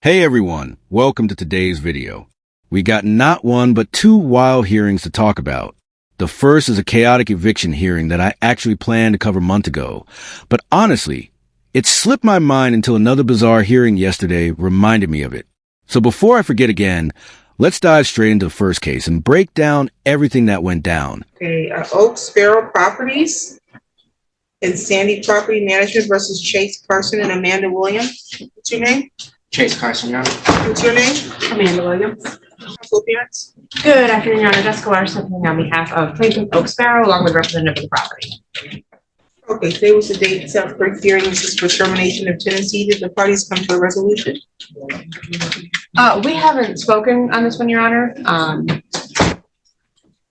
Hey everyone, welcome to today's video. We got not one but two wild hearings to talk about. The first is a chaotic eviction hearing that I actually planned to cover a month ago, but honestly, it slipped my mind until another bizarre hearing yesterday reminded me of it. So before I forget again, let's dive straight into the first case and break down everything that went down. Okay, Oak Sparrow Properties and Sandy Property Management versus Chase Carson and Amanda Williams. What's your name? Chase Carson, Your Honor. What's your name? Amanda Williams. Council appearance. Good afternoon, Your Honor. Jessica Larson on behalf of plaintiff Oak Sparrow, along with representative of the property. Okay, today was the date set for hearing. This is for termination of tenancy. Did the parties come to a resolution? We haven't spoken on this one, Your Honor.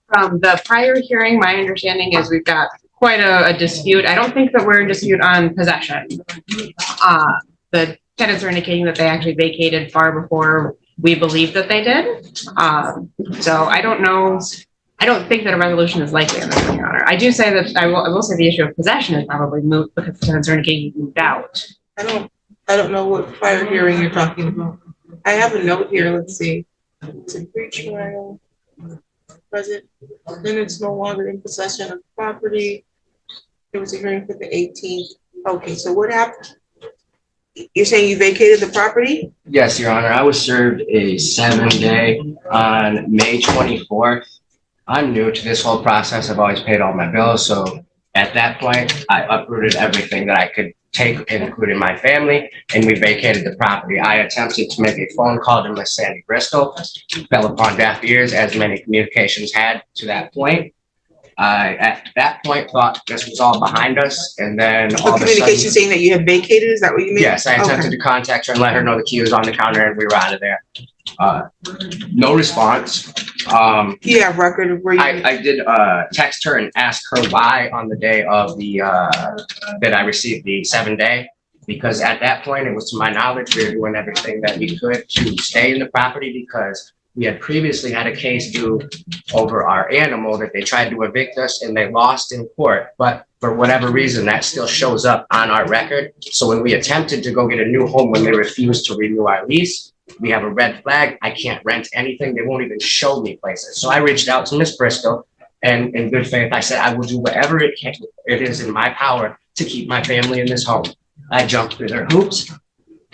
From the prior hearing, my understanding is we've got quite a dispute. I don't think that we're in dispute on possession. The tenants are indicating that they actually vacated far before we believe that they did. So I don't know. I don't think that a resolution is likely on this one, Your Honor. I do say that I will say the issue of possession is probably moot because the tenants are indicating moved out. I don't know what prior hearing you're talking about. I have a note here. Let's see. It's a pre-trial. Present. Tenants no longer in possession of property. There was a hearing for the 18th. Okay, so what happened? You're saying you vacated the property? Yes, Your Honor. I was served a 7-day on May 24th. I'm new to this whole process. I've always paid all my bills. So at that point, I uprooted everything that I could take, including my family, and we vacated the property. I attempted to make a phone call to Miss Sandy Bristol, fell upon deaf ears, as many communications had to that point. I, at that point, thought this was all behind us, and then all of a communication sudden, saying that you have vacated, is that what you mean? yes, I attempted to contact her and let her know the key was on the counter and we were out of there. No response. You have record of where you... I did text her and ask her why on the day of the that I received the 7-day, because at that point, it was to my knowledge, we were doing everything that we could to stay in the property because we had previously had a case due over our animal that they tried to evict us and they lost in court. But for whatever reason, that still shows up on our record. So when we attempted to go get a new home, when they refused to renew our lease, we have a red flag. I can't rent anything. They won't even show me places. So I reached out to Miss Bristol, and in good faith, I said, I will do whatever it is in my power to keep my family in this home. I jumped through their hoops.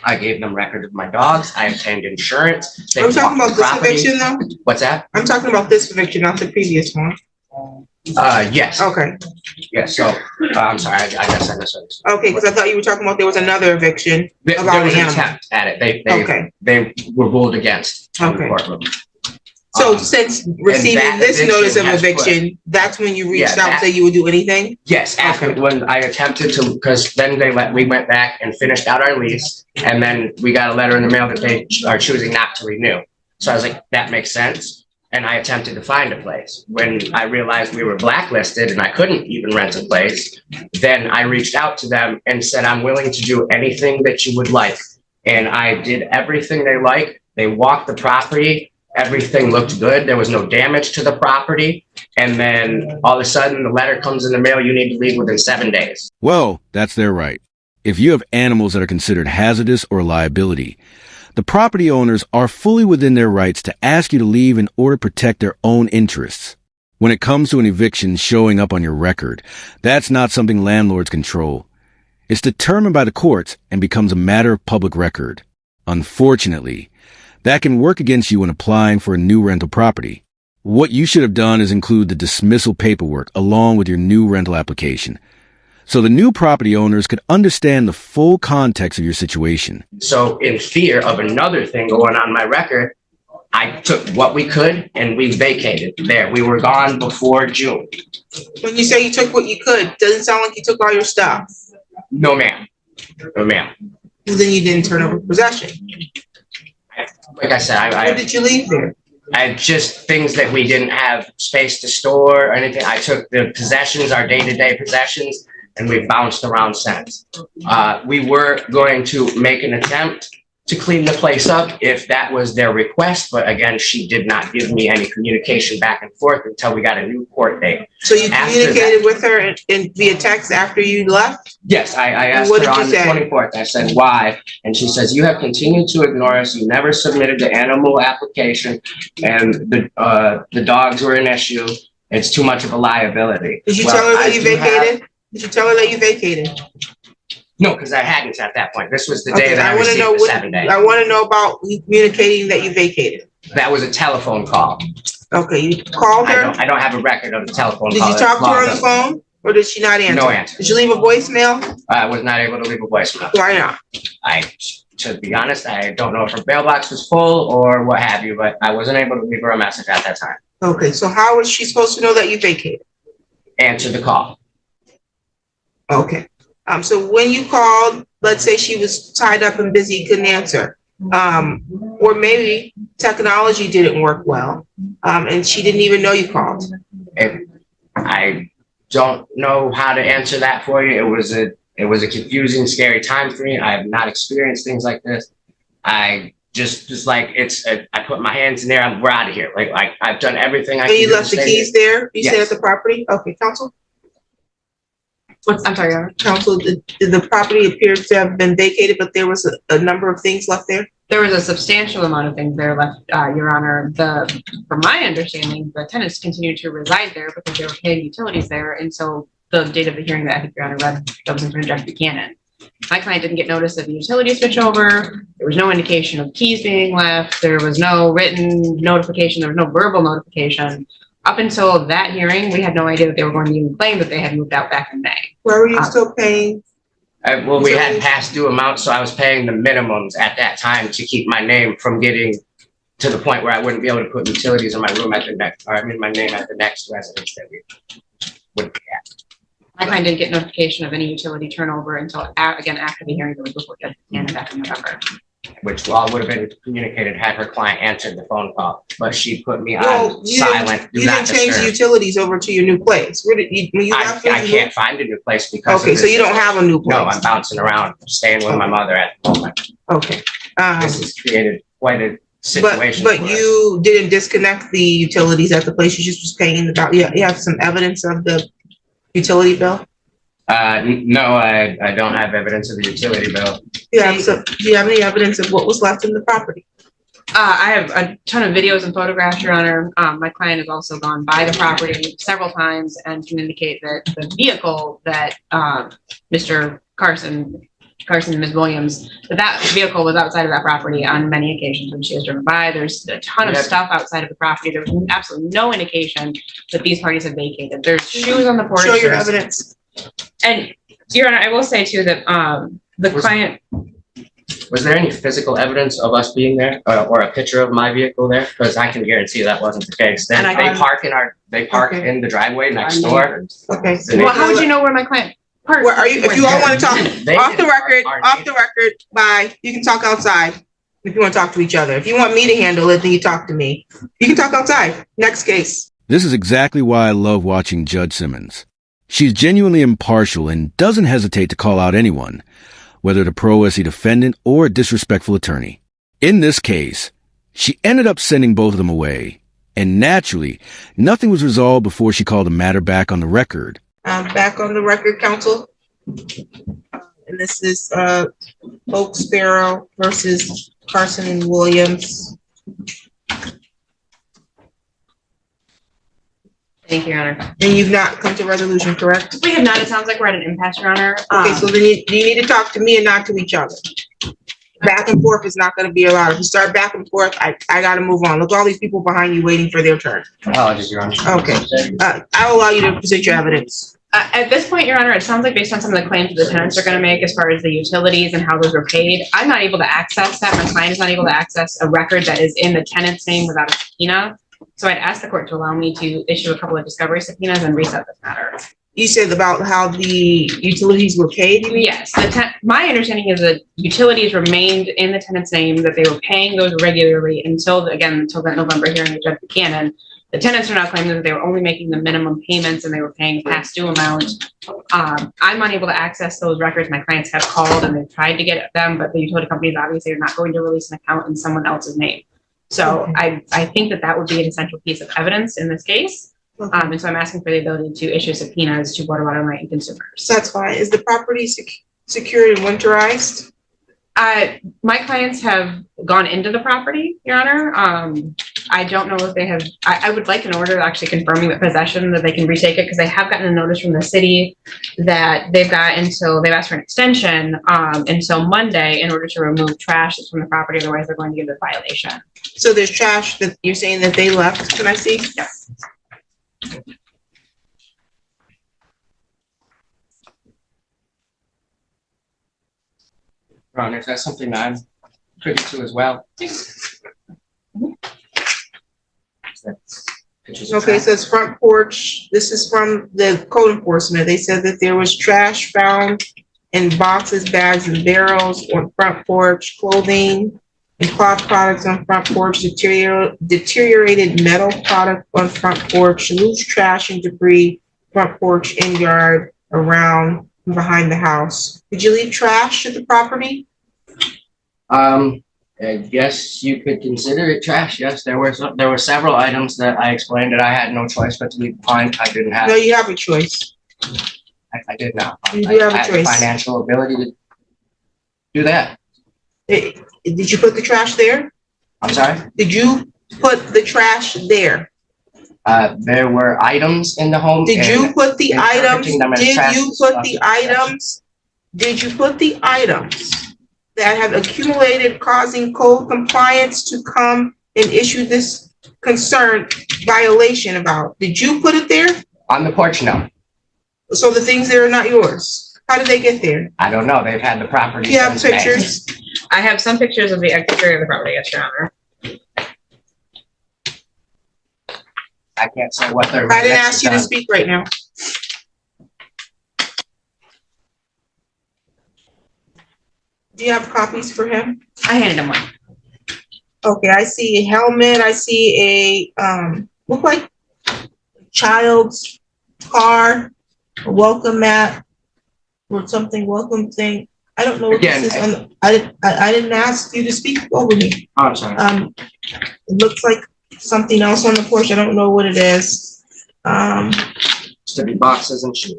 I gave them record of my dogs. I obtained insurance. I'm talking about this eviction though? What's that? I'm talking about this eviction, not the previous one. Yes. Okay. Yes. So I'm sorry. I guess I misunderstood. Okay, because I thought you were talking about there was another eviction There about was an an animal. attempt at it. Okay. They were ruled against in the Okay. courtroom. So since receiving that this eviction notice of has eviction, that's when you reached Yeah, out and that- said you would do anything? Yes, after Okay. when I attempted to, because then we went back and finished out our lease, and then we got a letter in the mail that they are choosing not to renew. So I was like, that makes sense. And I attempted to find a place. When I realized we were blacklisted and I couldn't even rent a place, then I reached out to them and said, I'm willing to do anything that you would like. And I did everything they like. They walked the property. Everything looked good. There was no damage to the property. And then all of a sudden the letter comes in the mail, you need to leave within 7 days. Well, that's their right. If you have animals that are considered hazardous or a liability, the property owners are fully within their rights to ask you to leave in order to protect their own interests. When it comes to an eviction showing up on your record, that's not something landlords control. It's determined by the courts and becomes a matter of public record. Unfortunately, that can work against you when applying for a new rental property. What you should have done is include the dismissal paperwork along with your new rental application, so the new property owners could understand the full context of your situation. So in fear of another thing going on my record, I took what we could and we vacated there. We were gone before June. When you say you took what you could, doesn't sound like you took all your stuff. No, ma'am. No, ma'am. Then you didn't turn over possession. Like I said, What did you leave there? I just things that we didn't have space to store or anything. I took the possessions, our day-to-day possessions, and we bounced around since. We were going to make an attempt to clean the place up if that was their request. But again, she did not give me any communication back and forth until we got a new court date. So you After communicated with her in via text after you left? Yes, I asked What her did you on the say? 24th. I said, why? And she says, you have continued to ignore us. You never submitted the animal application, and the dogs were an issue. It's too much of a liability. Did you Well, tell her that I you do have- vacated? Did you tell her that you vacated? No, because I hadn't at that point. This was the day Okay, that I wanna received know the 7-day. I want to know about you communicating that you vacated. That was a telephone call. Okay, you called her? I don't have a record of the telephone Did call. you talk to her on the phone, or did she not answer? No answer. Did you leave a voicemail? I was not able to leave a voicemail. Why not? To be honest, I don't know if her mailbox was full or what have you, but I wasn't able to leave her a message at that time. Okay, so how was she supposed to know that you vacated? Answer the call. Okay, so when you called, let's say she was tied up and busy, couldn't answer. Or maybe technology didn't work well, and she didn't even know you called. And I don't know how to answer that for you. It was a confusing, scary time for me. I have not experienced things like this. I just like I put my hands in there. We're out of here. Like I've done everything I And can. you do left to the stay keys there? You stayed Yes. at the property? Okay, counsel? I'm sorry, Your Honor. Counsel, did the property appears to have been vacated, but there was a number of things left there? There was a substantial amount of things there left, Your Honor. From my understanding, the tenants continued to reside there because they were paying utilities there until the date of the hearing that I think Your Honor read, that was in front of Judge Buchanan. My client didn't get notice of the utility switch over. There was no indication of keys being left. There was no written notification. There was no verbal notification. Up until that hearing, we had no idea that they were going to even claim that they had moved out back in May. Where were you still paying? Well, we had past due amounts, so I was paying the minimums at that time to keep my name from getting to the point where I wouldn't be able to put utilities in my room at the next, or I mean my name at the next residence that we would be at. My client didn't get notification of any utility turnover until, again, after the hearing that was before Judge Buchanan back in November. Which all would have been communicated had her client answered the phone call, but she put me Well, on silent. You didn't change the utilities over to your new place. Where did you, when you I left? where did you can't find a new place because. Okay, of so this. you don't have a new place? No, I'm bouncing around, staying with my mother at the moment. Okay. This has created quite a But situation. but for us. you didn't disconnect the utilities at the place. You just was paying about. You have some evidence of the utility bill. No, I don't have evidence of the utility bill. Yeah. So do you have any evidence of what was left in the property? I have a ton of videos and photographs, Your Honor. My client has also gone by the property several times and can indicate that the vehicle that Mr. Carson and Ms. Williams, that vehicle was outside of that property on many occasions when she was driven by. There's a ton of stuff outside of the property. There was absolutely no indication that these parties had vacated. There's shoes on the porch. Show your evidence. And Your Honor, I will say too that the client. Was there any physical evidence of us being there, or a picture of my vehicle there? Because I can guarantee that wasn't the case. Then And they park Okay. in the driveway next door. Okay. Well, how would you know where my client parked? Where are you? If you all want to talk They off the didn't record, park off the record. Bye. You can talk outside if you want to talk to each other. If you want me to handle it, then you talk to me. You can talk outside. Next case. This is exactly why I love watching Judge Simmons. She's genuinely impartial and doesn't hesitate to call out anyone, whether the pro as a defendant or a disrespectful attorney. In this case, she ended up sending both of them away, and naturally, nothing was resolved before she called the matter back on the record. Back on the record, counsel. And this is Oak Sparrow versus Carson and Williams. Thank you, Your Honor. And you've not come to resolution, correct? We have not. It sounds like we're at an impasse, Your Honor. Okay, so then you need to talk to me and not to each other. Back and forth is not going to be allowed. If you start back and forth, I got to move on. Look, all these people behind you waiting for their turn. Apologies, Your Honor. Okay. I'll allow you to present your evidence. At this point, Your Honor, it sounds like based on some of the claims that the tenants are going to make as far as the utilities and how those were paid, I'm not able to access that. My client is not able to access a record that is in the tenant's name without a subpoena. So I'd ask the court to allow me to issue a couple of discovery subpoenas and reset this matter. You said about how the utilities were paid, you mean? Yes, my understanding is that utilities remained in the tenant's name, that they were paying those regularly until that November hearing with Judge Buchanan. The tenants are now claiming that they were only making the minimum payments and they were paying a past due amount. I'm unable to access those records. My clients have called and they've tried to get them, but the utility companies obviously are not going to release an account in someone else's name. So I think that would be an essential piece of evidence in this case. And so I'm asking for the ability to issue subpoenas to Board of Water and Light and consumers. That's fine. Is the property secured and winterized? My clients have gone into the property, Your Honor. I don't know if they have, I would like an order actually confirming the possession that they can retake it, because they have gotten a notice from the city that they've asked for an extension until Monday in order to remove trash that's from the property, otherwise they're going to give a violation. So there's trash that you're saying that they left, can I see? Yes. Ron, is that something that I'm privy to as well? Okay, so it's front porch. This is from the code enforcement. They said that there was trash found in boxes, bags, and barrels on front porch, clothing and cloth products on front porch, deteriorated metal product on front porch, loose trash and debris, front porch and yard, around and behind the house. Did you leave trash at the property? I guess you could consider it trash. Yes, there were several items that I explained that I had no choice but to leave behind. I didn't have. No, you have a choice. I did not. You do have a I had the choice. financial ability to do that. Did you put the trash there? I'm sorry? Did you put the trash there? There were items in the home. Did you put the items? interpreting them as Did trash you is put not the trash. items? Did you put the items that have accumulated causing code compliance to come and issue this concern violation about? Did you put it there? On the porch, no. So the things there are not yours. How did they get there? I don't know. They've had the property. Do you have since May. pictures? I have some pictures of the exterior of the property, yes, Your Honor. I can't say what they're. I didn't ask you to speak right now. Do you have copies for him? I handed him one. Okay, I see a helmet, I see a, look like child's car, a welcome mat, or something, welcome thing. I don't know what this is. Again, I didn't ask you to speak over me. Oh, I'm sorry. It looks like something else on the porch. I don't know what it is. Looks to be boxes and shoes.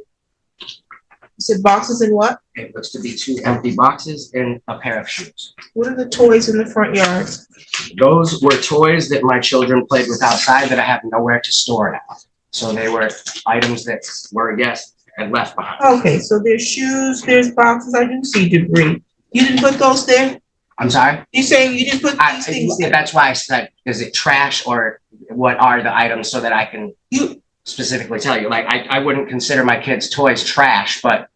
You said boxes and what? It looks to be 2 empty boxes and a pair of shoes. What are the toys in the front yard? Those were toys that my children played with outside that I have nowhere to store now. So they were items that were, yes, and left behind. Okay, so there's shoes, there's boxes. I do see debris. You didn't put those there? I'm sorry? You're saying you didn't put these things there? That's why I said, is it trash or what are the items so that I can specifically tell you? Like, I wouldn't consider my kids' toys trash, but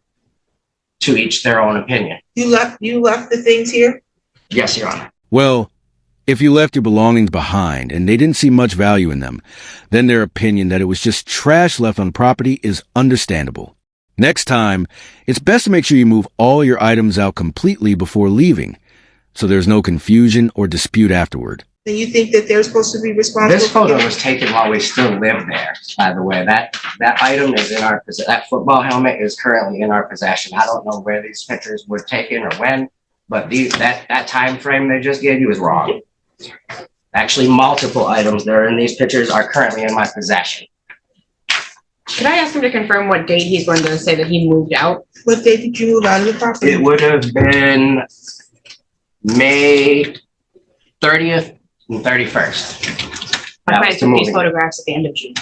to each their own opinion. You left the things here? Yes, Your Honor. Well, if you left your belongings behind and they didn't see much value in them, then their opinion that it was just trash left on property is understandable. Next time, it's best to make sure you move all your items out completely before leaving, so there's no confusion or dispute afterward. Then you think that they're supposed to be responsible? This photo was taken while we still live there, by the way. That item is in our possession. That football helmet is currently in our possession. I don't know where these pictures were taken or when, but that time frame they just gave you is wrong. Actually, multiple items that are in these pictures are currently in my possession. Could I ask him to confirm what date he's going to say that he moved out? What date did you move out of the property? It would have been May 30th and 31st. My That client was the took these moving. photographs at the end of June.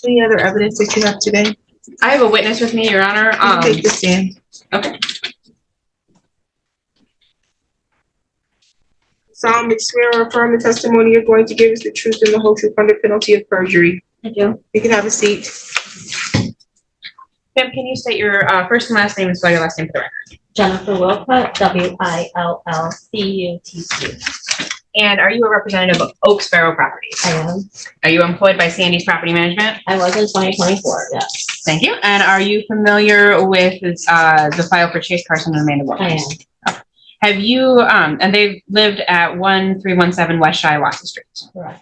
Any other evidence that you have today? I have a witness with me, Your Honor. You take the stand. Okay. Solemnly swear or affirm the testimony you're going to give is the truth and the whole truth under penalty of perjury. I do. You can have a seat. Pam, can you state your first and last name and spell your last name for the record? Jennifer Willcutt, WILLCUTT. And are you a representative of Oak Sparrow Properties? I am. Are you employed by Sandy's Property Management? I was in 2024, yes. Thank you. And are you familiar with the file for Chase Carson and Amanda I Williams? am. Have you, and they've lived at 1317 West Shiawassee Street. Correct.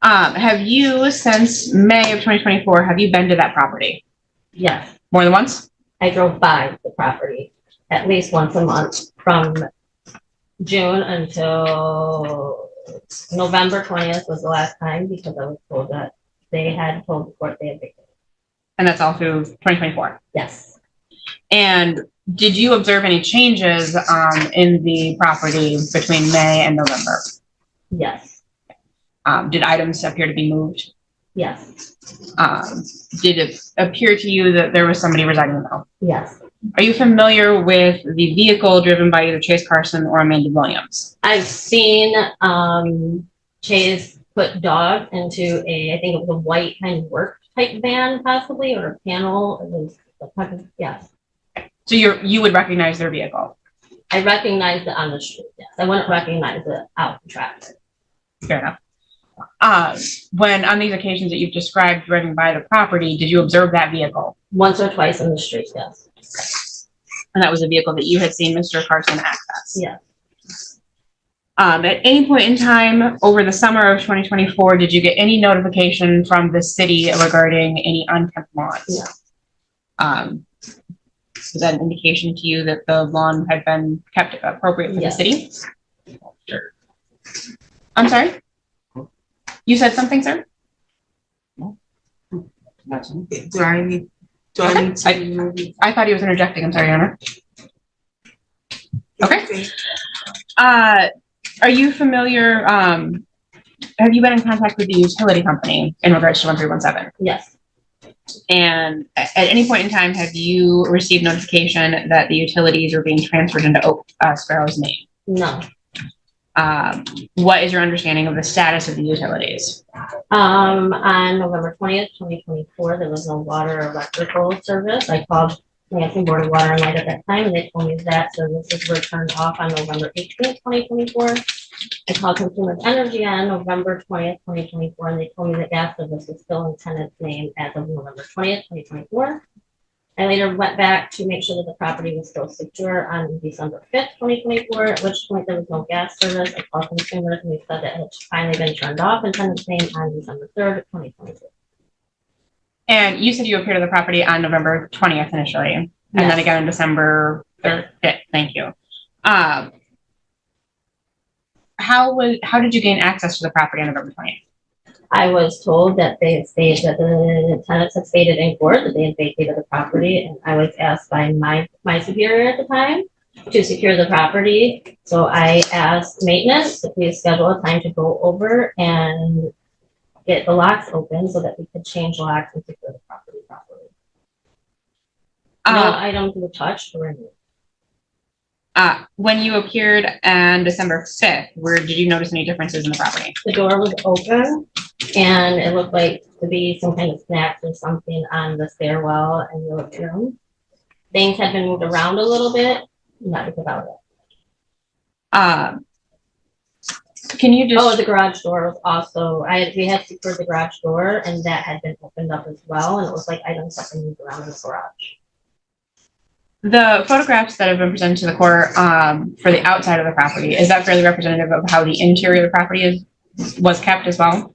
Have you, since May of 2024, have you been to that property? Yes, More than once? I drove by the property at least once a month from June until November 20th was the last time, because I was told that they had told the court they had vacated. And that's all through 2024? Yes, And did you observe any changes in the property between May and November? yes, Did items appear to be moved? yes, Did it appear to you that there was somebody residing in the home? yes. Are you familiar with the vehicle driven by either Chase Carson or Amanda Williams? I've seen Chase put dog into I think it was a white kind of work type van possibly, or a panel. It was, yes. So you would recognize their vehicle? I recognized it on the street, yes. I wouldn't recognize it out in traffic. Fair enough. When on these occasions that you've described driving by the property, did you observe that vehicle? Once or twice in the street, yes. And that was a vehicle that you had seen Mr. Carson access? Yes. At any point in time over the summer of 2024, did you get any notification from the city regarding any unkept lawns? No. Was that an indication to you that the lawn had been kept appropriate for Yes. the city? Sure. I'm sorry? You said something, sir? Do I need to? I thought he was interjecting. I'm sorry, Your Honor. Okay. Are you familiar, have you been in contact with the utility company in regards to 1317? Yes. And at any point in time, have you received notification that the utilities are being transferred into Oak Sparrow's name? No. What is your understanding of the status of the utilities? On November 20th, 2024, there was no water or electrical service. I called Lansing Board of Water and Light at that time, and they told me that services were turned off on November 18th, 2024. I called Consumers Energy on November 20th, 2024, and they told me that gas service was still in tenant's name as of November 20th, 2024. I later went back to make sure that the property was still secure on December 5th, 2024, at which point there was no gas service. I called Consumers and they said that it had finally been turned off in tenant's name on December 3rd, 2022. And you said you appeared to the property on November 20th initially, and then Yes. again on December 5th. Thank you. How did you gain access to the property on November 20th? I was told that they had stated that the tenants had stated in court that they had vacated the property, and I was asked by my superior at the time to secure the property. So I asked maintenance to please schedule a time to go over and get the locks open so that we could change locks and secure the property properly. No items were touched or removed. When you appeared on December 5th, did you notice any differences in the property? The door was open and it looked like to be some kind of snacks or something on the stairwell and the living room. Things had been moved around a little bit, nothing about it. Can you just? Oh, the garage door was also, we had secured the garage door and that had been opened up as well. And it was like items had been moved around in the garage. The photographs that have been presented to the court for the outside of the property, is that fairly representative of how the interior of the property was kept as well?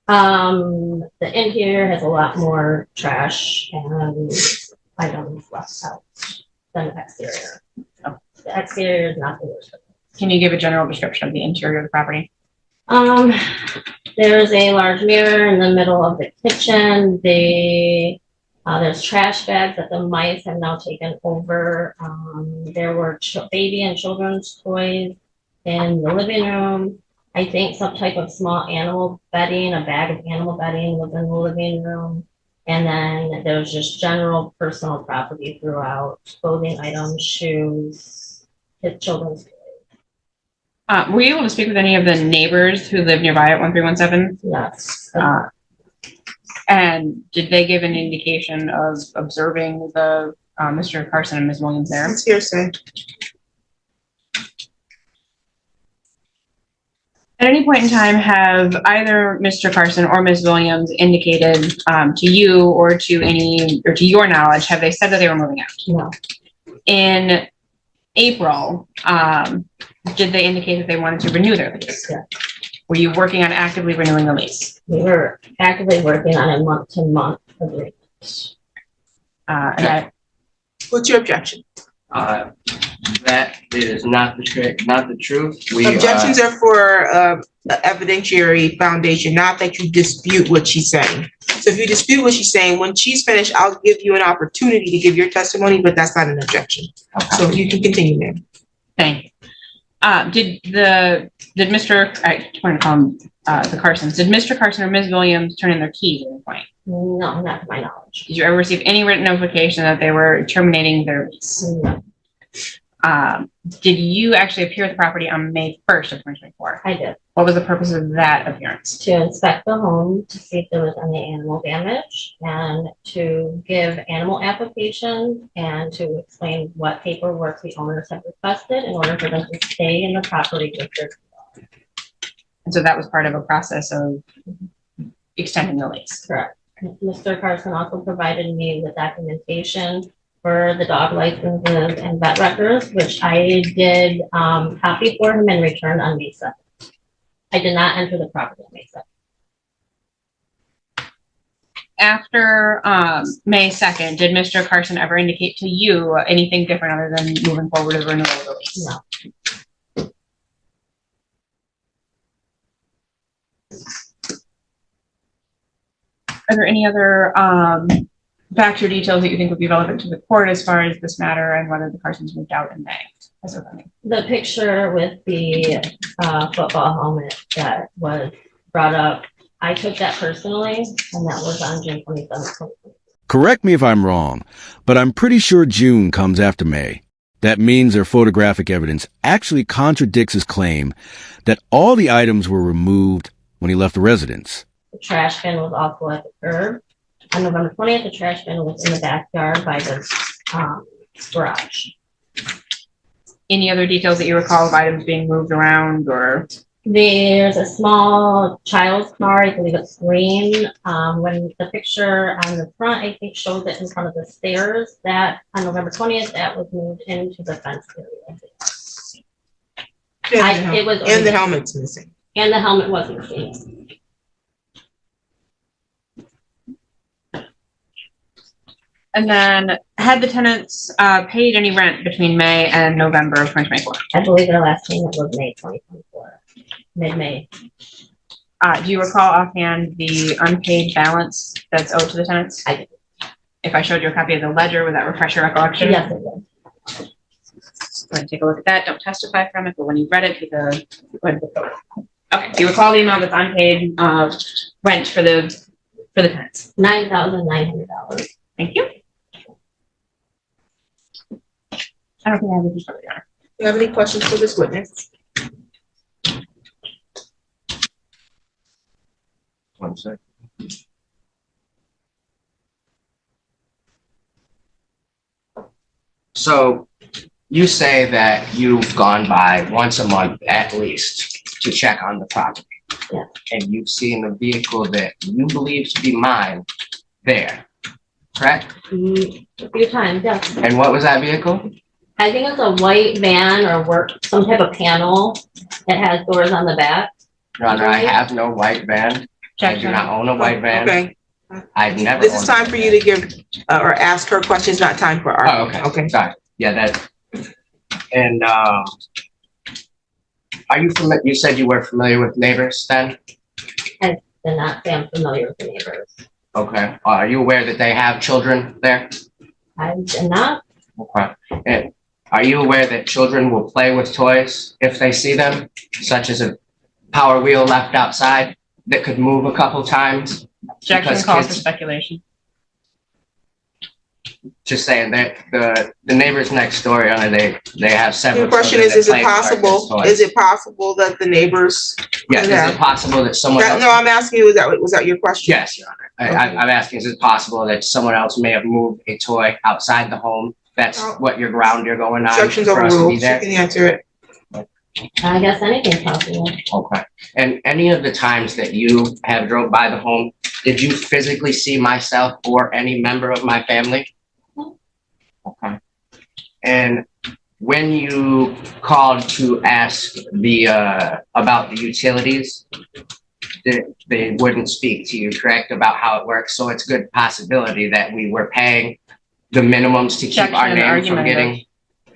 The interior has a lot more trash and items left out than the exterior. Oh. The exterior is not the worst. Can you give a general description of the interior of the property? There's a large mirror in the middle of the kitchen. There's trash bags that the mice have now taken over. There were baby and children's toys in the living room. I think some type of small animal bedding, a bag of animal bedding was in the living room. And then there was just general personal property throughout, clothing items, shoes, children's toys. Were you able to speak with any of the neighbors who live nearby at 1317? Yes. And did they give an indication of observing the Mr. Carson and Ms. Williams there? It's hearsay. At any point in time, have either Mr. Carson or Ms. Williams indicated to you or to your knowledge, have they said that they were moving out? No. In April, did they indicate that they wanted to renew their lease? Yeah. Were you working on actively renewing the lease? We were actively working on a month-to-month agreement. And that, What's your objection? That is not the truth. Objections are for evidentiary foundation, not that you dispute what she's saying. So if you dispute what she's saying, when she's finished, I'll give you an opportunity to give your testimony, but that's not an objection. So you can continue, ma'am. thank you. Did Mr. I want to call him the Carsons, did Mr. Carson or Ms. Williams turn in their keys at any point? No, not to my knowledge. Did you ever receive any written notification that they were terminating their lease? No, Did you actually appear at the property on May 1st of 2024? I did. What was the purpose of that appearance? To inspect the home to see if there was any animal damage and to give animal applications and to explain what paperwork the owners have requested in order for them to stay in the property with their dog. And so that was part of a process of extending the lease. Correct. Mr. Carson also provided me with documentation for the dog licenses and vet records, which I did copy for him and returned on May 7th. I did not enter the property on May 7th. After May 2nd, did Mr. Carson ever indicate to you anything different other than moving forward with renewal of the lease? No. Are there any other facts or details that you think would be relevant to the court as far as this matter and whether the Carsons moved out in May? The picture with the football helmet that was brought up, I took that personally, and that was on June 27th. Correct me if I'm wrong, but I'm pretty sure June comes after May. That means their photographic evidence actually contradicts his claim that all the items were removed when he left the residence. The trash bin was also at the curb. On November 20th, the trash bin was in the backyard by the garage. Any other details that you recall of items being moved around or? There's a small child's car, I believe it's green. When the picture on the front, I think, shows it in front of the stairs, that on November 20th, that was moved into the fence area. And the helmet's missing. And the helmet wasn't missing. And then had the tenants paid any rent between May and November of 2024? I believe their last payment was May 2024, mid-May. Do you recall offhand the unpaid balance that's owed to the tenants? I do. If I showed you a copy of the ledger, would that refresh your recollection? Yes, it did. Go ahead and take a look at that. Don't testify from it, but when you read it, okay. Do you recall the amount that's unpaid rent for the tenants? $9,900. Thank you. I don't think I have any further, Your Honor. Do you have any questions for this witness? One sec. So you say that you've gone by once a month at least to check on the property. Yeah. And you've seen a vehicle that you believe to be mine there, correct? A few times, yes. And what was that vehicle? I think it's a white van or some type of panel that has doors on the back. Your Honor, I have no white van. I do not own a white van. Okay. I've never. This is time for you to give or ask her questions, not time for Oh, argument. okay. Sorry. Yeah, that. And are you familiar? You said you were familiar with neighbors then? I did not say I'm familiar with the neighbors. Okay. Are you aware that they have children there? I did not. Okay. And are you aware that children will play with toys if they see them, such as a power wheel left outside that could move a couple times? Objection calls for speculation. Just saying that the neighbors next door, they have several. The question children is that it play with possible? toys. Is it possible that the neighbors? Yes. Is it possible that someone else? No, I'm asking you. Was that your question? Yes, Your Honor. I'm asking, is it possible that someone else may have moved a toy outside the home? That's what you're going on. Instructions for us to be overruled. You there? can answer it. I guess anything's possible. Okay. And any of the times that you have drove by the home, did you physically see myself or any member of my family? Okay. And when you called to ask the, about the utilities, they wouldn't speak to you, correct, about how it works? So it's a good possibility that we were paying the minimums to keep our name from getting.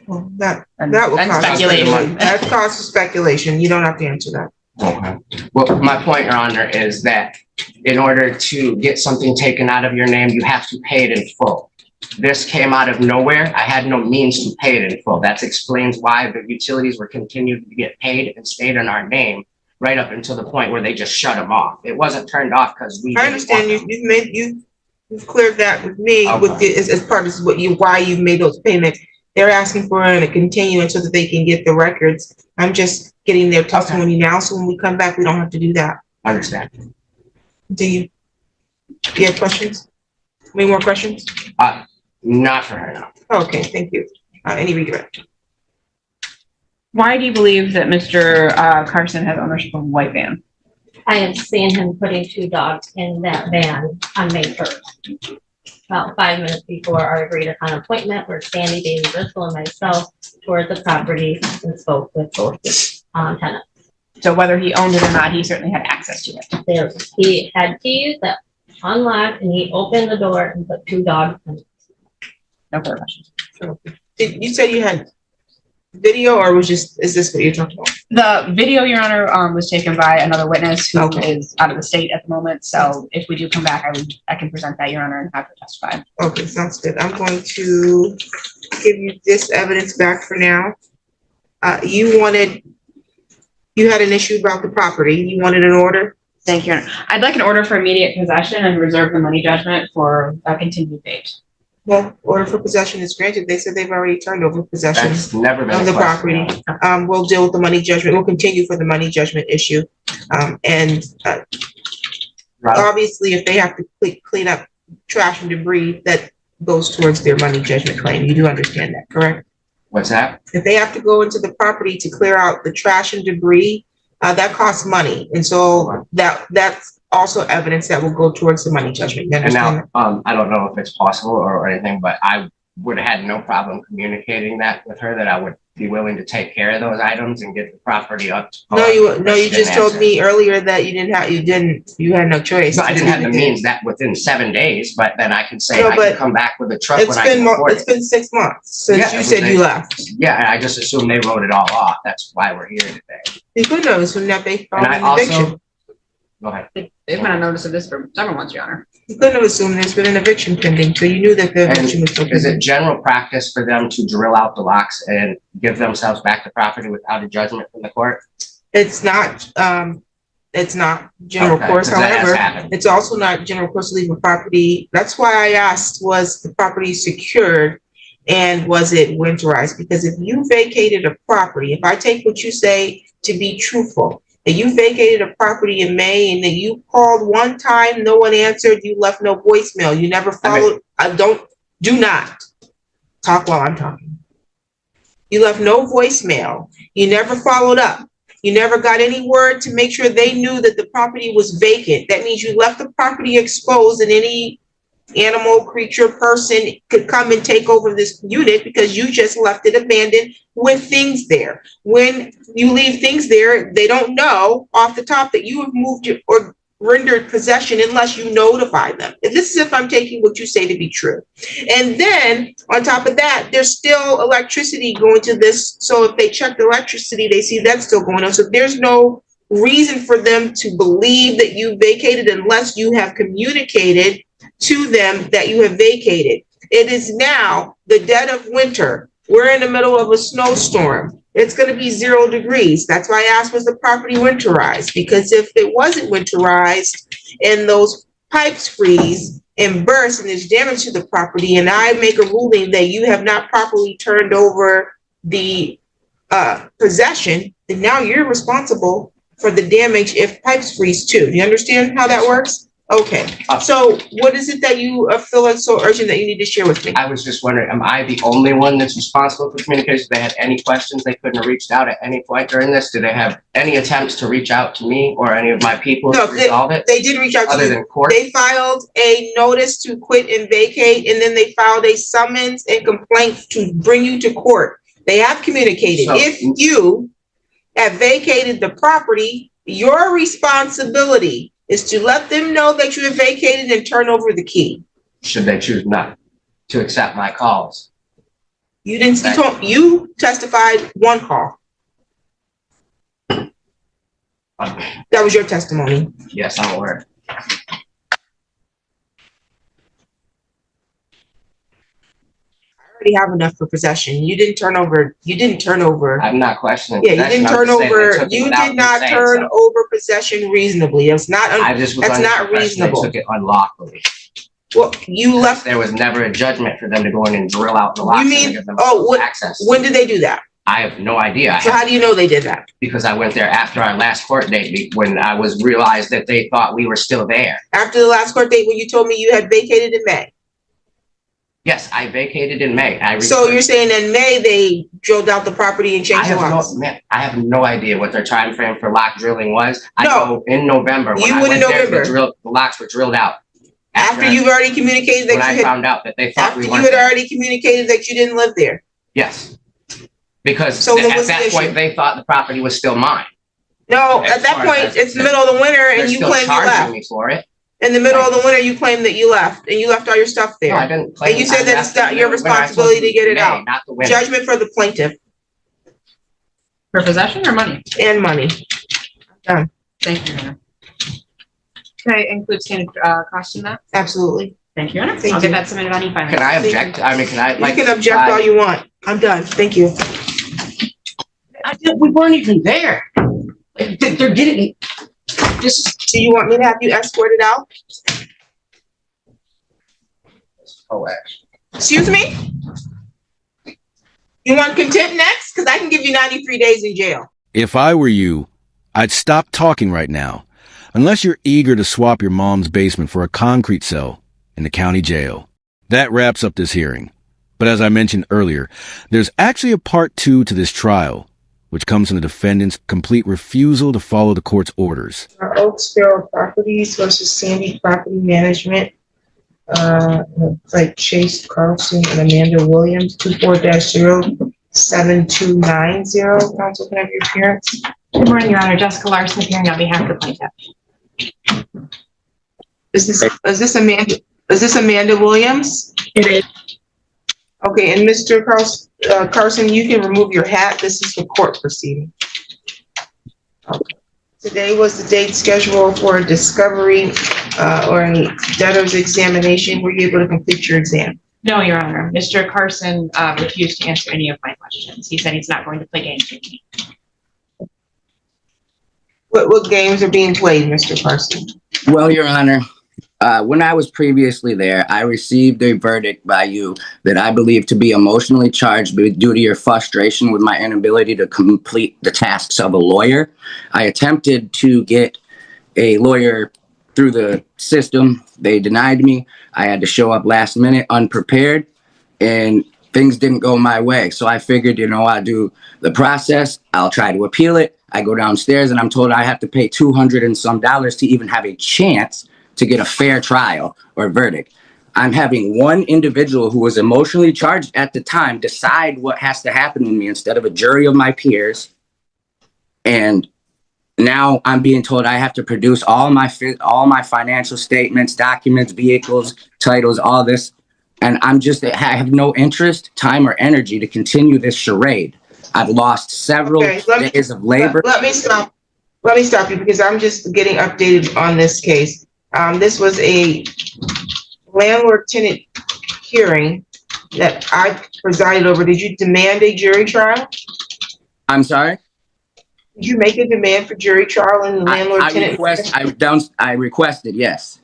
Well, that And will and cause speculation. That causes speculation. You don't have to answer that. Okay. Well, my point, Your Honor, is that in order to get something taken out of your name, you have to pay it in full. This came out of nowhere. I had no means to pay it in full. That explains why the utilities were continued to get paid and stayed in our name right up until the point where they just shut them off. It wasn't turned off because we. I understand you've cleared that with me with the, as part of why you made those payments. They're asking for it to continue so that they can get the records. I'm just getting their testimony now, so when we come back, we don't have to do that. I understand. Do you have questions? Any more questions? Not for her, no. Okay, thank you. Any redirect? Why do you believe that Mr. Carson has ownership of a white van? I have seen him putting 2 dogs in that van on May 1st. About 5 minutes before our agreed upon appointment, where Sandy, Bailey, Bristol, and myself toured the property and spoke with both tenants. So whether he owned it or not, he certainly had access to it. He had keys that unlocked, and he opened the door and put 2 dogs in. No further questions. Did you say you had video, or is this what you're talking about? The video, Your Honor, was taken by another witness who is out of the state at the moment. So if we do come back, I can present that, Your Honor, and have her testify. Okay, sounds good. I'm going to give you this evidence back for now. You had an issue about the property. You wanted an order? Thank you, Your Honor. I'd like an order for immediate possession and reserve the money judgment for a continued date. Well, order for possession is granted. They said they've already turned over possession That's never been of a the question. property. We'll deal with the money judgment. We'll continue for the money judgment issue. Right. Obviously, if they have to clean up trash and debris, that goes towards their money judgment claim. You do understand that, correct? What's that? If they have to go into the property to clear out the trash and debris, that costs money. And so that's also evidence that will go towards the money judgment. You And understand now, I don't know if it's possible or anything, but I would have had no problem communicating that with her, that I would be willing to take care of those items and get the property up. that? You just told me earlier that you had no choice. No, I didn't have the means that within 7 days, but then I can say No, I but can come back with a truck when It's I can afford it's it. been 6 months since Yeah, you said you left. Yeah, and I just assumed they wrote it all off. That's why we're here today. You could notice when that they And filed I an eviction. also, go ahead. They've been on notice of this for several months, Your Honor. You couldn't have assumed there's been an eviction pending, so you knew that the eviction was still Is it pending. general practice for them to drill out the locks and give themselves back the property without a judgment from the court? It's not general Okay, course, 'cause that has however, happened. it's also not general course to leave a property. That's why I asked, was the property secured and was it winterized? Because if you vacated a property, if I take what you say to be truthful, that you vacated a property in May and that you called one time, no one answered, you left no voicemail, you never followed, do not talk while I'm talking. You left no voicemail, you never followed up. You never got any word to make sure they knew that the property was vacant. That means you left the property exposed and any animal, creature, person could come and take over this unit because you just left it abandoned with things there. When you leave things there, they don't know off the top that you have moved or rendered possession unless you notify them. And this is if I'm taking what you say to be true. And then on top of that, there's still electricity going to this. So if they check the electricity, they see that's still going on. So there's no reason for them to believe that you vacated unless you have communicated to them that you have vacated. It is now the dead of winter. We're in the middle of a snowstorm. It's going to be 0 degrees. That's why I asked, was the property winterized? Because if it wasn't winterized and those pipes freeze and burst and there's damage to the property, and I make a ruling that you have not properly turned over the possession, then now you're responsible for the damage if pipes freeze too. Do you understand how that works? Okay, so what is it that you feel like so urgent that you need to share with me? I was just wondering, am I the only one that's responsible for communication? If they had any questions, they couldn't have reached out at any point during this? Did they have any attempts to reach out to me or any of my people to resolve it? They did reach out to Other you. than court? They filed a notice to quit and vacate, and then they filed a summons and complaint to bring you to court. They have communicated. So- If you have vacated the property, your responsibility is to let them know that you have vacated and turn over the key. Should they choose not to accept my calls? You didn't, you testified one call. That was your testimony. Yes, I'm aware. I already have enough for possession. You didn't turn over. I'm not questioning. Yeah, you possession. didn't I'm turn just saying they over, took it you without did me not saying turn so. over possession reasonably. It's not, I just was that's under not the impression reasonable. They took it unlawfully. well, you left, There was never a judgment for them to go in and drill out the locks. You mean- and give them what- access. when did they do that? I have no idea. So how do you know they did that? Because I went there after our last court date when I was realized that they thought we were still there. After the last court date when you told me you had vacated in May? Yes, I vacated in May. So you're saying in May they drilled out the property and I changed the have locks? I have no idea what their time frame for lock drilling was. I No. know in November, when You I went in went there, November. the locks were drilled out. After you've already communicated When that I you had, found out that they thought after we you weren't had there. already communicated that you didn't live there? Yes. Because So then at what's the that issue? point, they thought the property was still mine. No, As at that far as point, that's it's the concerned. middle of the winter They're and you still claim you charging left. me for it. In the middle of the winter, you claim that you left and you left all your stuff No, I there. didn't claim. And you said I that it's left not your when I told responsibility you to get it May, out. Not the winter. Judgment for the plaintiff For possession or money? and money. Thank you, Your Honor. Can I include standard cost in that? Absolutely. Thank you, Your Honor. Thank I'll get you. that submitted on e-filing. Can I object? I mean, can I You like? can object all you want. I'm done. Thank you. We weren't even there. They're getting this. Do you want me to have you escorted out? Oh, actually. Excuse me? You want contempt next? Because I can give you 93 days in jail. If I were you, I'd stop talking right now, unless you're eager to swap your mom's basement for a concrete cell in the county jail. That wraps up this hearing. But as I mentioned earlier, there's actually a part 2 to this trial, which comes from the defendant's complete refusal to follow the court's orders. Oak Sparrow Properties versus Sandy Property Management. Like Chase Carlson and Amanda Williams, 24-07290. Counsel, can I have your appearance? Good morning, Your Honor. Jessica Larson appearing on behalf of the plaintiff. Is this Amanda Williams? It is. Okay, and Mr. Carson, you can remove your hat. This is the court proceeding. Okay. Today was the date scheduled for a discovery or a debtor's examination. Were you able to complete your exam? No, Your Honor. Mr. Carson refused to answer any of my questions. He said he's not going to play games with me. What games are being played, Mr. Carson? Well, Your Honor, when I was previously there, I received a verdict by you that I believe to be emotionally charged due to your frustration with my inability to complete the tasks of a lawyer. I attempted to get a lawyer through the system. They denied me. I had to show up last minute unprepared, and things didn't go my way. So I figured, I'll do the process. I'll try to appeal it. I go downstairs and I'm told I have to pay $200 and some to even have a chance to get a fair trial or verdict. I'm having one individual who was emotionally charged at the time decide what has to happen with me instead of a jury of my peers. And now I'm being told I have to produce all my financial statements, documents, vehicles, titles, all this. And I have no interest, time, or energy to continue this charade. I've lost several days of labor. Let me stop you because I'm just getting updated on this case. This was a landlord-tenant hearing that I presided over. Did you demand a jury trial? I'm sorry? Did you make a demand for jury trial in the landlord-tenant? I requested, yes.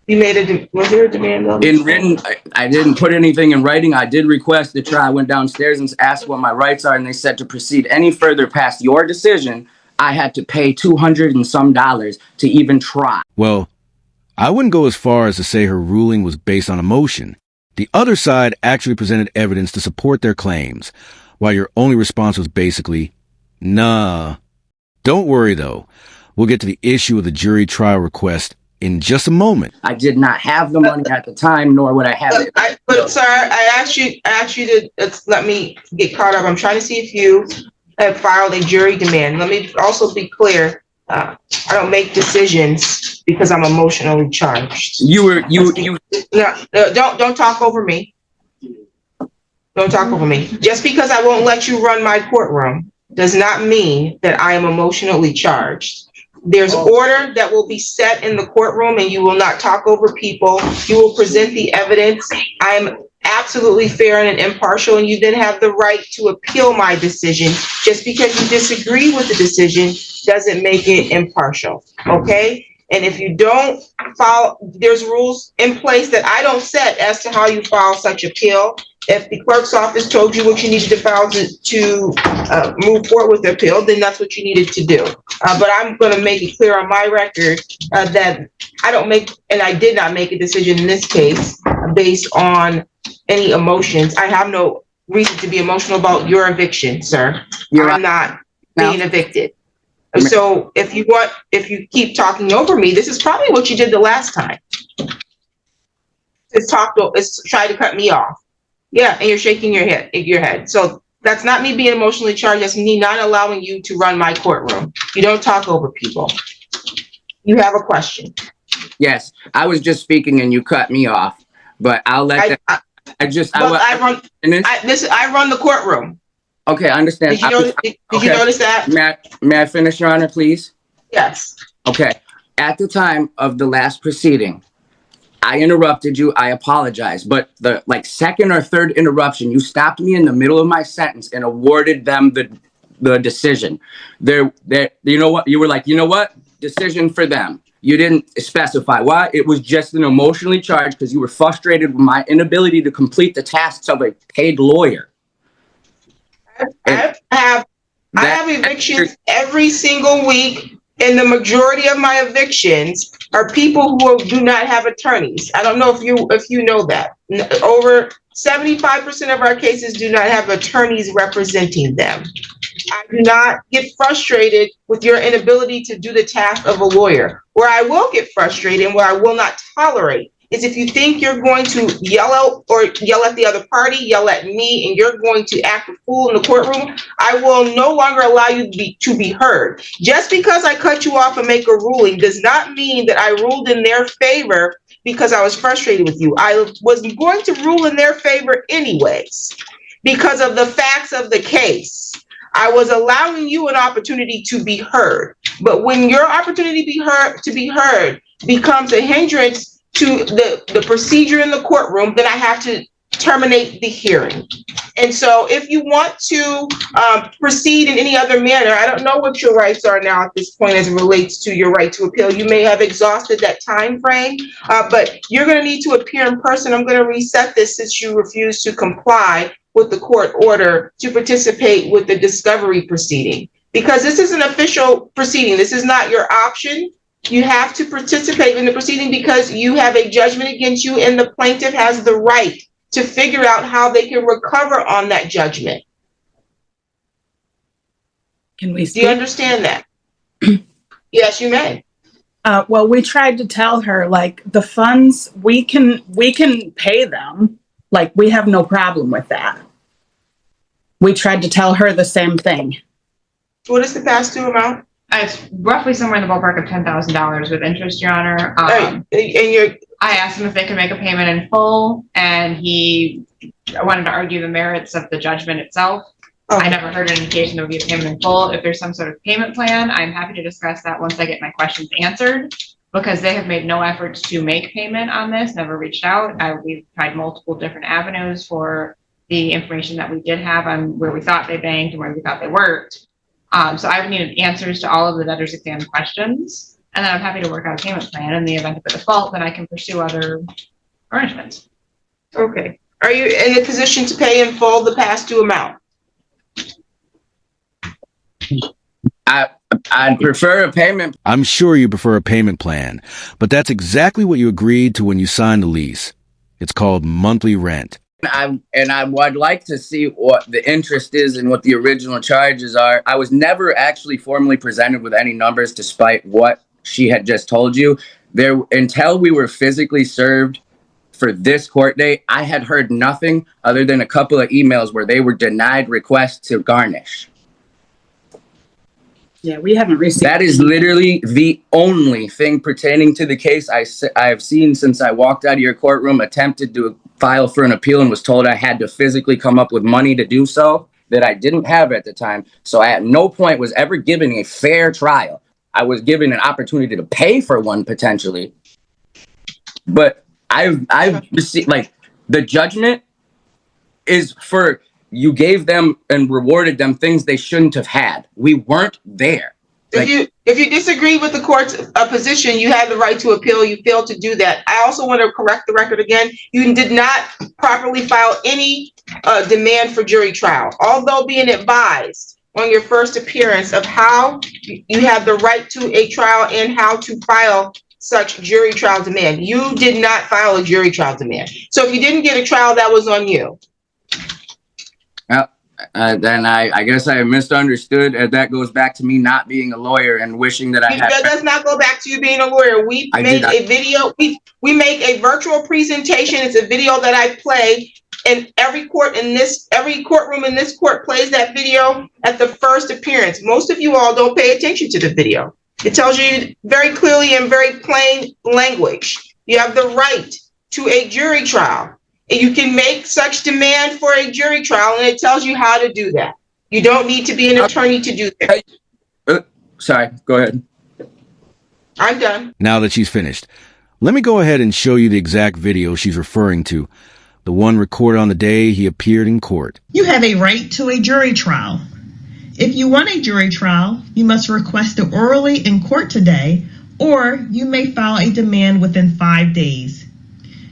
You made was there a demand on this? In written, I didn't put anything in writing. I did request the trial. I went downstairs and asked what my rights are, and they said to proceed any further past your decision, I had to pay $200 and some to even try. Well, I wouldn't go as far as to say her ruling was based on emotion. The other side actually presented evidence to support their claims, while your only response was basically, nah. Don't worry, though. We'll get to the issue of the jury trial request in just a moment. I did not have the money at the time, nor would I have it. But sir, I asked you to let me get caught up. I'm trying to see if you have filed a jury demand. Let me also be clear. I don't make decisions because I'm emotionally charged. You No, don't talk over me. Don't talk over me. Just because I won't let you run my courtroom does not mean that I am emotionally charged. There's order that will be set in the courtroom, and you will not talk over people. You will present the evidence. I'm absolutely fair and impartial, and you then have the right to appeal my decision. Just because you disagree with the decision doesn't make it impartial, okay? And if you don't follow, there's rules in place that I don't set as to how you file such appeal. If the clerk's office told you what you needed to file to move forward with the appeal, then that's what you needed to do. But I'm going to make it clear on my record that I don't make, and I did not make a decision in this case based on any emotions. I have no reason to be emotional about your eviction, sir. I'm not being evicted. So if you keep talking over me, this is probably what you did the last time. It's try to cut me off. Yeah, and you're shaking your head. So that's not me being emotionally charged. That's me not allowing you to run my courtroom. You don't talk over people. You have a question. Yes, I was just speaking and you cut me off, but I'll let I run the courtroom. Okay, I understand. Did you notice that? May I finish, Your Honor, please? Yes. Okay. At the time of the last proceeding, I interrupted you. I apologize. But the second or third interruption, you stopped me in the middle of my sentence and awarded them the decision. You know what? You were like, you know what? Decision for them. You didn't specify why. It was just an emotionally charged because you were frustrated with my inability to complete the tasks of a paid lawyer. I have evictions every single week, and the majority of my evictions are people who do not have attorneys. I don't know if you know that. Over 75% of our cases do not have attorneys representing them. I do not get frustrated with your inability to do the task of a lawyer. Where I will get frustrated and where I will not tolerate is if you think you're going to yell out or yell at the other party, yell at me, and you're going to act a fool in the courtroom, I will no longer allow you to be heard. Just because I cut you off and make a ruling does not mean that I ruled in their favor because I was frustrated with you. I was going to rule in their favor anyways because of the facts of the case. I was allowing you an opportunity to be heard. But when your opportunity to be heard becomes a hindrance to the procedure in the courtroom, then I have to terminate the hearing. And so if you want to proceed in any other manner, I don't know what your rights are now at this point as it relates to your right to appeal. You may have exhausted that time frame, but you're going to need to appear in person. I'm going to reset this since you refuse to comply with the court order to participate with the discovery proceeding. Because this is an official proceeding. This is not your option. You have to participate in the proceeding because you have a judgment against you, and the plaintiff has the right to figure out how they can recover on that judgment. Can we speak? Do you understand that? Yes, you may. Well, we tried to tell her, the funds, we can pay them. We have no problem with that. We tried to tell her the same thing. What is the past due amount? It's roughly somewhere in the ballpark of $10,000 with interest, Your Honor. I asked him if they could make a payment in full, and he wanted to argue the merits of the judgment itself. Okay. I never heard an indication there would be a payment in full. If there's some sort of payment plan, I'm happy to discuss that once I get my questions answered, because they have made no efforts to make payment on this, never reached out. We've tried multiple different avenues for the information that we did have on where we thought they banked and where we thought they worked. So I would need answers to all of the debtor's exam questions, and then I'm happy to work out a payment plan. In the event of a default, then I can pursue other arrangements. Okay. Are you in a position to pay in full the past due amount? I'd prefer a payment. I'm sure you prefer a payment plan, but that's exactly what you agreed to when you signed the lease. It's called monthly rent. I would like to see what the interest is and what the original charges are. I was never actually formally presented with any numbers despite what she had just told you. there until we were physically served for this court date. I had heard nothing other than a couple of emails where they were denied requests to garnish. Yeah, we haven't received. That is literally the only thing pertaining to the case I've seen since I walked out of your courtroom, attempted to file for an appeal, and was told I had to physically come up with money to do so that I didn't have at the time. So I at no point was ever given a fair trial. I was given an opportunity to pay for one potentially. But I've received, like, the judgment is for, you gave them and rewarded them things they shouldn't have had. We weren't there. Like, If you disagree with the court's position, you have the right to appeal. You failed to do that. I also want to correct the record again. You did not properly file any demand for jury trial, although being advised on your first appearance of how you have the right to a trial and how to file such jury trial demand. You did not file a jury trial demand. So if you didn't get a trial, that was on you. then I guess I misunderstood, and that goes back to me not being a lawyer and wishing that I had. That does not go back to you being a lawyer. We made a video. We make a virtual presentation. It's a video that I play, and every courtroom in this court plays that video at the first appearance. Most of you all don't pay attention to the video. It tells you very clearly in very plain language, you have the right to a jury trial. And you can make such demand for a jury trial, and it tells you how to do that. You don't need to be an attorney to do that. Sorry, go ahead. I'm done. Now that she's finished, let me go ahead and show you the exact video she's referring to, the one recorded on the day he appeared in court. You have a right to a jury trial. If you want a jury trial, you must request it orally in court today, or you may file a demand within 5 days.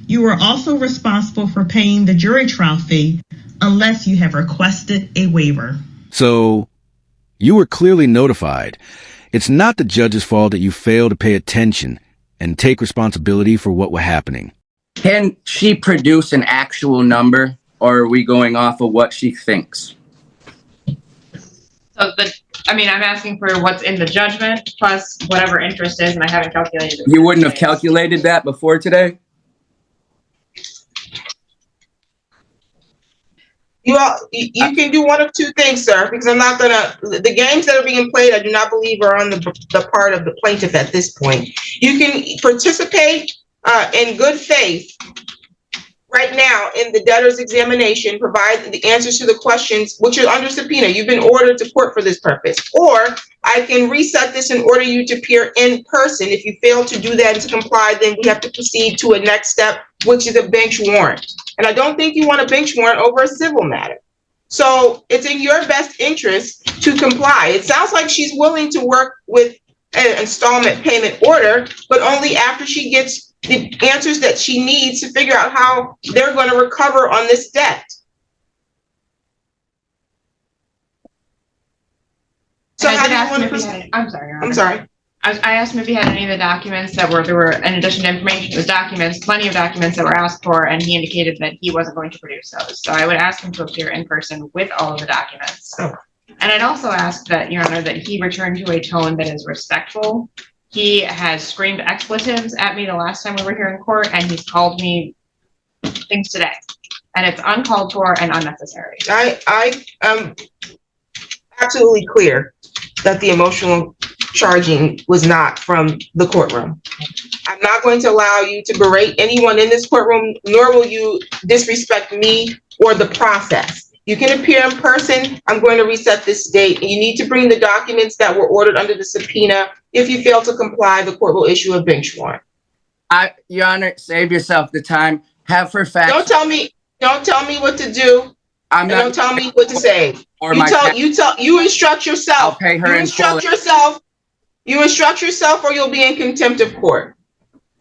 You are also responsible for paying the jury trial fee unless you have requested a waiver. So, you were clearly notified. It's not the judge's fault that you failed to pay attention and take responsibility for what was happening. Can she produce an actual number, or are we going off of what she thinks? So I'm asking for what's in the judgment plus whatever interest is, and I haven't calculated it. You wouldn't have calculated that before today? You can do one of two things, sir, because I'm not the games that are being played, I do not believe are on the part of the plaintiff at this point. You can participate in good faith right now in the debtor's examination, provide the answers to the questions, which are under subpoena. You've been ordered to court for this purpose. Or I can reset this and order you to appear in person. If you fail to do that and to comply, then we have to proceed to a next step, which is a bench warrant. And I don't think you want a bench warrant over a civil matter. So it's in your best interest to comply. It sounds like she's willing to work with an installment payment order, but only after she gets the answers that she needs to figure out how they're going to recover on this debt. So how do you want to proceed? I'm sorry. I'm sorry. I asked him if he had any of the documents there were, in addition to information, it was documents, plenty of documents that were asked for, and he indicated that he wasn't going to produce those. So I would ask him to appear in person with all of the documents. Oh. And I'd also ask that, Your Honor, that he return to a tone that is respectful. He has screamed expletives at me the last time we were here in court, and he's called me things today. And it's uncalled for and unnecessary. I am absolutely clear that the emotional charging was not from the courtroom. I'm not going to allow you to berate anyone in this courtroom, nor will you disrespect me or the process. You can appear in person. I'm going to reset this date. You need to bring the documents that were ordered under the subpoena. If you fail to comply, the court will issue a bench warrant. Your Honor, save yourself the time. Have her fax. Don't tell me what to do. Don't tell me what to say. You instruct yourself. I'll pay her in full. You instruct yourself, or you'll be in contempt of court.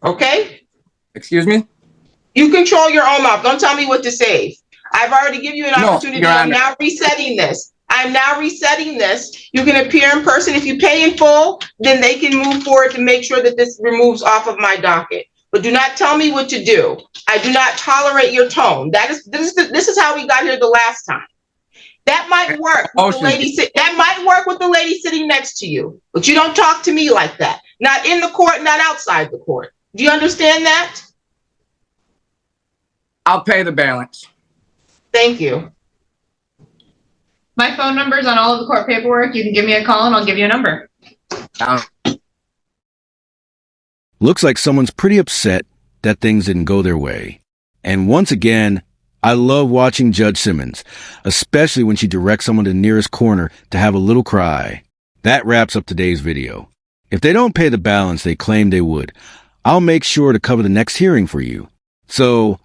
Okay? Excuse me? You control your own mouth. Don't tell me what to say. I've already given you an opportunity. I'm now resetting this. You can appear in person. If you pay in full, then they can move forward to make sure that this removes off of my docket. But do not tell me what to do. I do not tolerate your tone. This is how we got here the last time. That might work with the lady. That might work with the lady sitting next to you, but you don't talk to me like that. Not in the court, not outside the court. Do you understand that? I'll pay the balance. Thank you. My phone number is on all of the court paperwork. You can give me a call and I'll give you a number. Looks like someone's pretty upset that things didn't go their way. And once again, I love watching Judge Simmons, especially when she directs someone to the nearest corner to have a little cry. That wraps up today's video. If they don't pay the balance they claim they would, I'll make sure to cover the next hearing for you. So,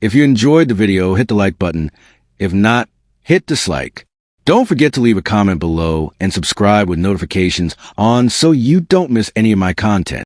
if you enjoyed the video, hit the like button. If not, hit dislike. Don't forget to leave a comment below and subscribe with notifications on so you don't miss any of my content.